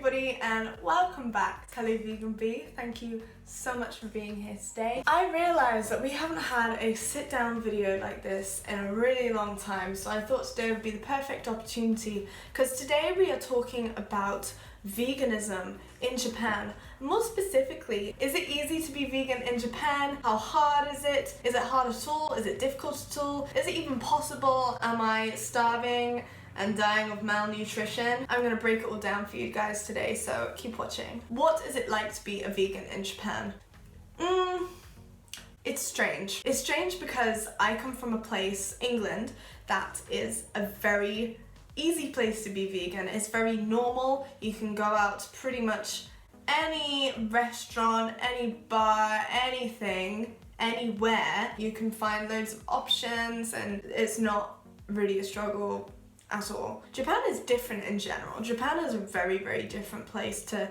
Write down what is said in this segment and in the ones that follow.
everybody and welcome back to Hello Vegan Bee. Thank you so much for being here today. I realised that we haven't had a sit down video like this in a really long time, so I thought today would be the perfect opportunity because today we are talking about veganism in Japan. More specifically, is it easy to be vegan in Japan? How hard is it? Is it hard at all? Is it difficult at all? Is it even possible? Am I starving and dying of malnutrition? I'm gonna break it all down for you guys today, so keep watching. What is it like to be a vegan in Japan? It's strange. It's strange because I come from a place, England, that is a very easy place to be vegan. It's very normal. You can go out to pretty much any restaurant, any bar, anything, anywhere. You can find loads of options and it's not really a struggle at all. Japan is different in general. Japan is a very, very different place to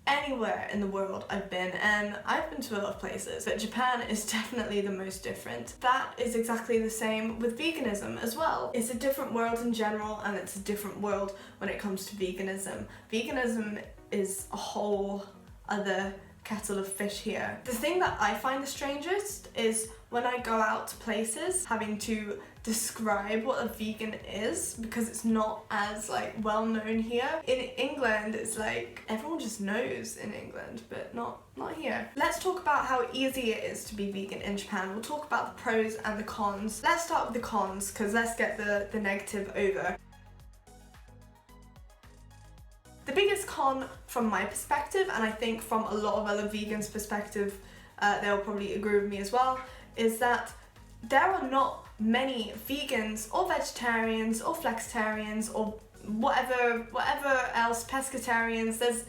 anywhere in the world I've been, and I've been to a lot of places, but Japan is definitely the most different. That is exactly the same with veganism as well. It's a different world in general, and it's a different world when it comes to veganism. Veganism is a whole other kettle of fish here. The thing that I find the strangest is when I go out to places having to describe what a vegan is, because it's not as well known here. In England, it's like everyone just knows in England, but not here. Let's talk about how easy it is to be vegan in Japan. We'll talk about the pros and the cons. Let's start with the cons, because let's get the negative over. The biggest con from my perspective, and I think from a lot of other vegans' perspective, they'll probably agree with me as well, is that there are not many vegans or vegetarians or flexitarians or whatever else, pescatarians. There's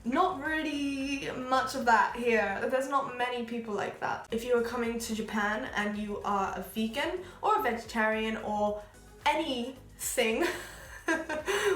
not really much of that here. There's not many people like that. If you are coming to Japan and you are a vegan or a vegetarian or anything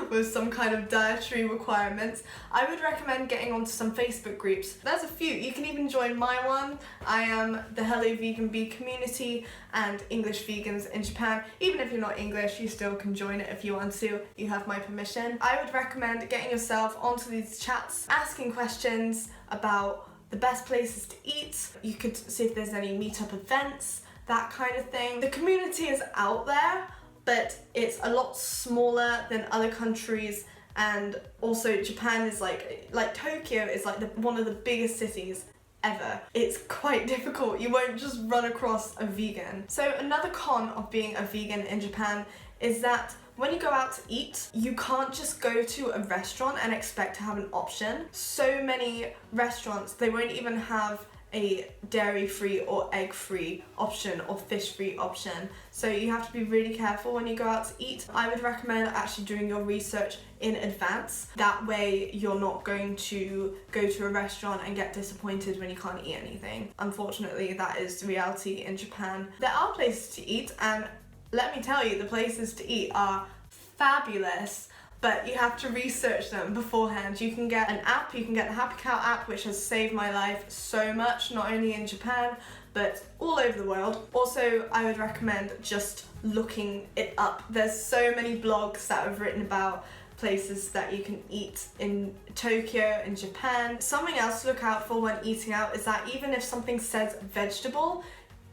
with some kind of dietary requirements, I would recommend getting onto some Facebook groups. There's a few. You can even join my one. I am the Hello Vegan Bee community and English vegans in Japan. Even if you're not English, you still can join it if you want to. You have my permission. I would recommend getting yourself onto these chats, asking questions about the best places to eat. You could see if there's any meetup events, that kind of thing. The community is out there, but it's a lot smaller than other countries, and also Japan is like Tokyo is one of the biggest cities ever. It's quite difficult. You won't just run across a vegan. So another con of being a vegan in Japan is that when you go out to eat, you can't just go to a restaurant and expect to have an option. So many restaurants, they won't even have a dairy-free or egg-free option or fish-free option. So you have to be really careful when you go out to eat. I would recommend actually doing your research in advance. That way you're not going to go to a restaurant and get disappointed when you can't eat anything. Unfortunately, that is the reality in Japan. There are places to eat, and let me tell you, the places to eat are fabulous, but you have to research them beforehand. You can get an app, you can get the Happy Cow app, which has saved my life so much, not only in Japan, but all over the world. Also, I would recommend just looking it up. There's so many blogs that have written about places that you can eat in Tokyo, in Japan. Something else to look out for when eating out is that even if something says vegetable,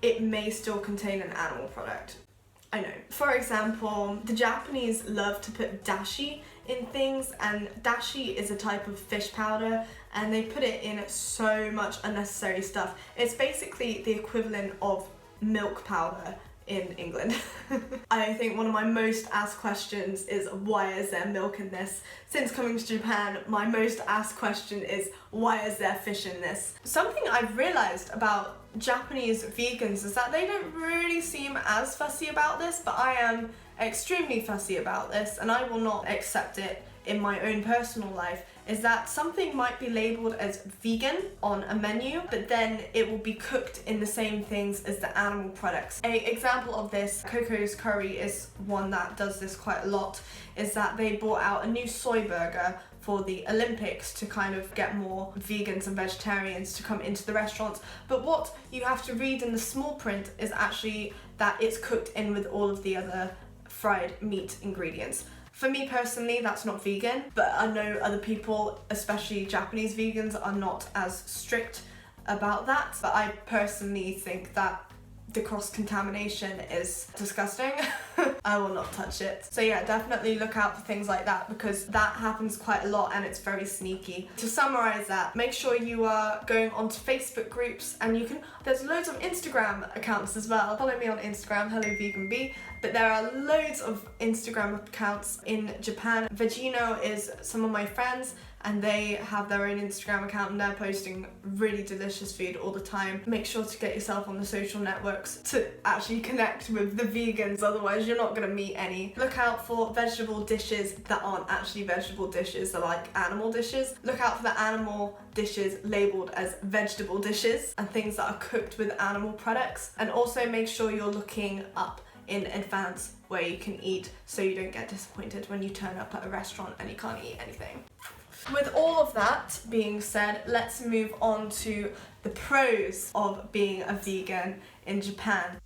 it may still contain an animal product. I know. For example, the Japanese love to put dashi in things, and dashi is a type of fish powder, and they put it in so much unnecessary stuff. It's basically the equivalent of milk powder in England. I think one of my most asked questions is, why is there milk in this? Since coming to Japan, my most asked question is, why is there fish in this? Something I've realised about Japanese vegans is that they don't really seem as fussy about this, but I am extremely fussy about this, and I will not accept it in my own personal life, is that something might be labelled as vegan on a menu, but then it will be cooked in the same things as the animal products. An example of this, Coco's Curry is one that does this quite a lot, is that they brought out a new soy burger for the Olympics to kind of get more vegans and vegetarians to come into the restaurants. But what you have to read in the small print is actually that it's cooked in with all of the other fried meat ingredients. For me personally, that's not vegan, but I know other people, especially Japanese vegans, are not as strict about that. But I personally think that the cross-contamination is disgusting. I will not touch it. So yeah, definitely look out for things like that, because that happens quite a lot and it's very sneaky. To summarize that, make sure you are going onto Facebook groups, and there's loads of Instagram accounts as well. Follow me on Instagram, helloveganbee. But there are loads of Instagram accounts in Japan. Vegino is some of my friends, and they have their own Instagram account and they're posting really delicious food all the time. Make sure to get yourself on the social networks to actually connect with the vegans, otherwise you're not gonna meet any. Look out for vegetable dishes that aren't actually vegetable dishes, they're like animal dishes. Look out for the animal dishes labelled as vegetable dishes and things that are cooked with animal products. And also make sure you're looking up in advance where you can eat, so you don't get disappointed when you turn up at a restaurant and you can't eat anything. With all of that being said, let's move on to the pros of being a vegan in Japan.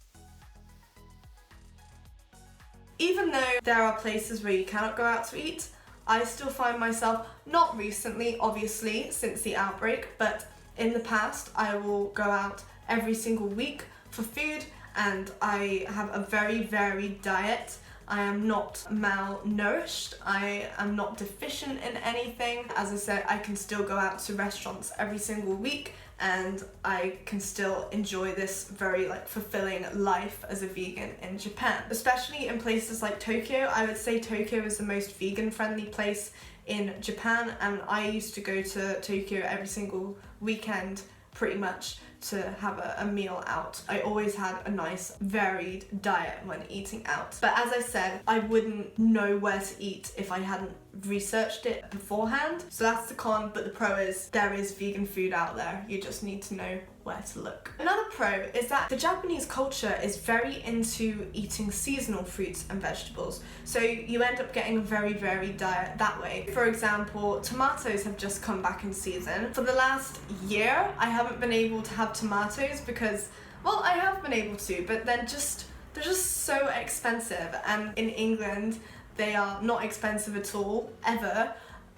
Even though there are places where you cannot go out to eat, I still find myself, not recently, obviously, since the outbreak, but in the past, I will go out every single week for food, and I have a very varied diet. I am not malnourished, I am not deficient in anything. As I said, I can still go out to restaurants every single week, and I can still enjoy this very fulfilling life as a vegan in Japan. Especially in places like Tokyo. I would say Tokyo is the most vegan friendly place in Japan, and I used to go to Tokyo every single weekend pretty much to have a meal out. I always had a nice varied diet when eating out. But as I said, I wouldn't know where to eat if I hadn't researched it beforehand. So that's the con, but the pro is there is vegan food out there. You just need to know where to look. Another pro is that the Japanese culture is very into eating seasonal fruits and vegetables. So you end up getting a very varied diet that way. For example, tomatoes have just come back in season. For the last year, I haven't been able to have tomatoes because, well, I have been able to, but they're just so expensive. And in England, they are not expensive at all, ever.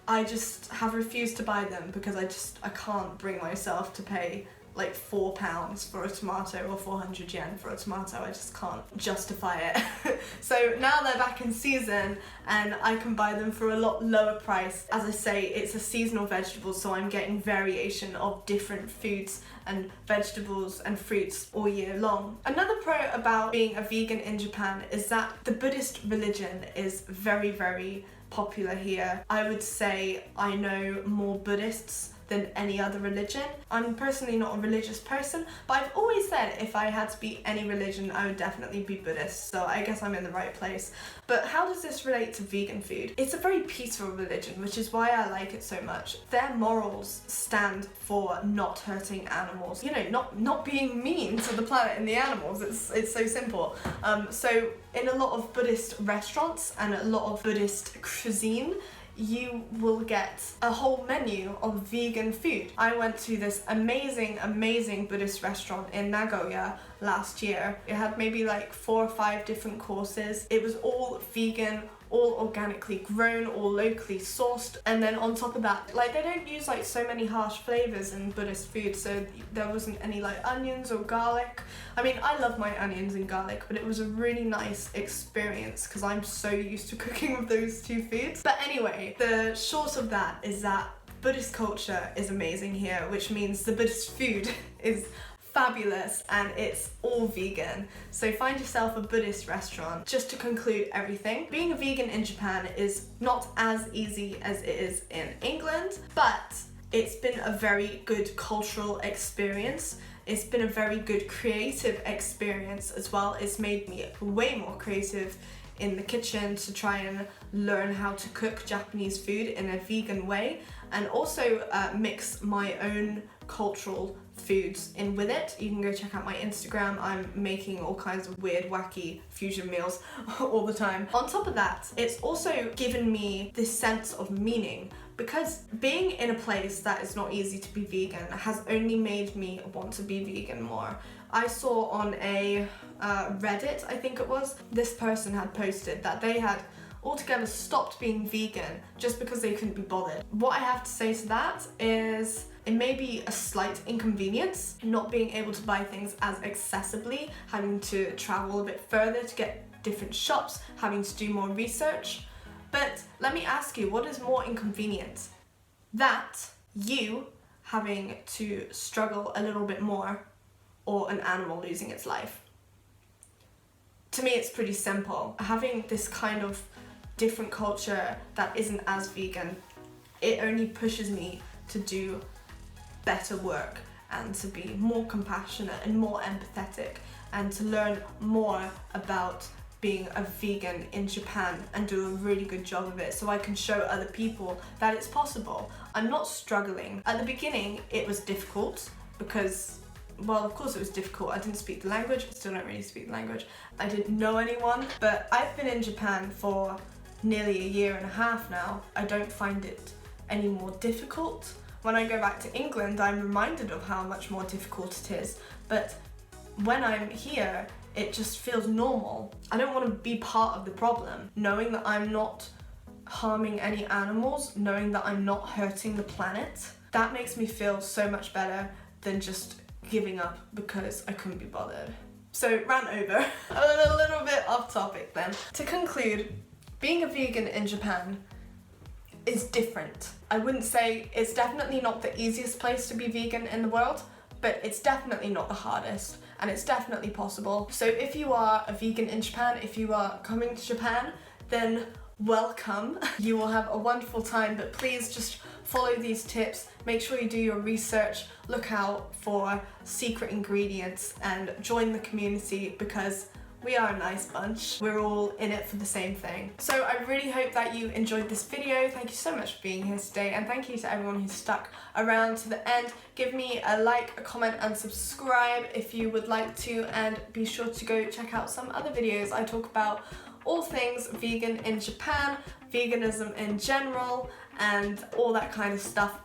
I just have refused to buy them because I can't bring myself to pay like £4 for a tomato or 400 yen for a tomato. I just can't justify it. So now they're back in season and I can buy them for a lot lower price. As I say, it's a seasonal vegetable, so I'm getting variation of different foods and vegetables and fruits all year long. Another pro about being a vegan in Japan is that the Buddhist religion is very, very popular here. I would say I know more Buddhists than any other religion. I'm personally not a religious person, but I've always said if I had to be any religion, I would definitely be Buddhist, so I guess I'm in the right place. But how does this relate to vegan food? It's a very peaceful religion, which is why I like it so much. Their morals stand for not hurting animals, you know, not being mean to the planet and the animals. It's so simple. So in a lot of Buddhist restaurants and a lot of Buddhist cuisine, you will get a whole menu of vegan food. I went to this amazing Buddhist restaurant in Nagoya last year. It had maybe like 4 or 5 different courses. It was all vegan, all organically grown, all locally sourced, and then on top of that, like, they don't use like so many harsh flavors in Buddhist food, so there wasn't any like onions or garlic. I mean, I love my onions and garlic, but it was a really nice experience because I'm so used to cooking with those two foods. But anyway, the short of that is that Buddhist culture is amazing here, which means the Buddhist food is fabulous and it's all vegan. So find yourself a Buddhist restaurant. Just to conclude everything, being a vegan in Japan is not as easy as it is in England, but it's been a very good cultural experience. It's been a very good creative experience as well. It's made me way more creative in the kitchen to try and learn how to cook Japanese food in a vegan way, and also mix my own cultural foods in with it. You can go check out my Instagram. I'm making all kinds of weird, wacky fusion meals all the time. On top of that, it's also given me this sense of meaning, because being in a place that is not easy to be vegan has only made me want to be vegan more. I saw on a Reddit, I think it was, this person had posted that they had altogether stopped being vegan just because they couldn't be bothered. What I have to say to that is it may be a slight inconvenience not being able to buy things as accessibly, having to travel a bit further to get different shops, having to do more research. But let me ask you, what is more inconvenient? That you having to struggle a little bit more, or an animal losing its life? To me, it's pretty simple. Having this kind of different culture that isn't as vegan, it only pushes me to do better work and to be more compassionate and more empathetic and to learn more about being a vegan in Japan and do a really good job of it so I can show other people that it's possible. I'm not struggling. At the beginning, it was difficult because, well, of course it was difficult. I didn't speak the language, I still don't really speak the language. I didn't know anyone, but I've been in Japan for nearly a year and a half now. I don't find it any more difficult. When I go back to England, I'm reminded of how much more difficult it is, but when I'm here, it just feels normal. I don't want to be part of the problem. Knowing that I'm not harming any animals, knowing that I'm not hurting the planet, that makes me feel so much better than just giving up because I couldn't be bothered. So, rant over. A little bit off topic then. To conclude, being a vegan in Japan is different. I wouldn't say it's definitely not the easiest place to be vegan in the world, but it's definitely not the hardest, and it's definitely possible. So if you are a vegan in Japan, if you are coming to Japan, then welcome. You will have a wonderful time, but please just follow these tips, make sure you do your research, look out for secret ingredients, and join the community because we are a nice bunch. We're all in it for the same thing. So I really hope that you enjoyed this video. Thank you so much for being here today, and thank you to everyone who stuck around to the end. Give me a like, a comment, and subscribe if you would like to, and be sure to go check out some other videos. I talk about all things vegan in Japan, veganism in general, and all that kind of stuff.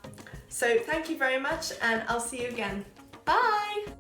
So thank you very much, and I'll see you again. Bye!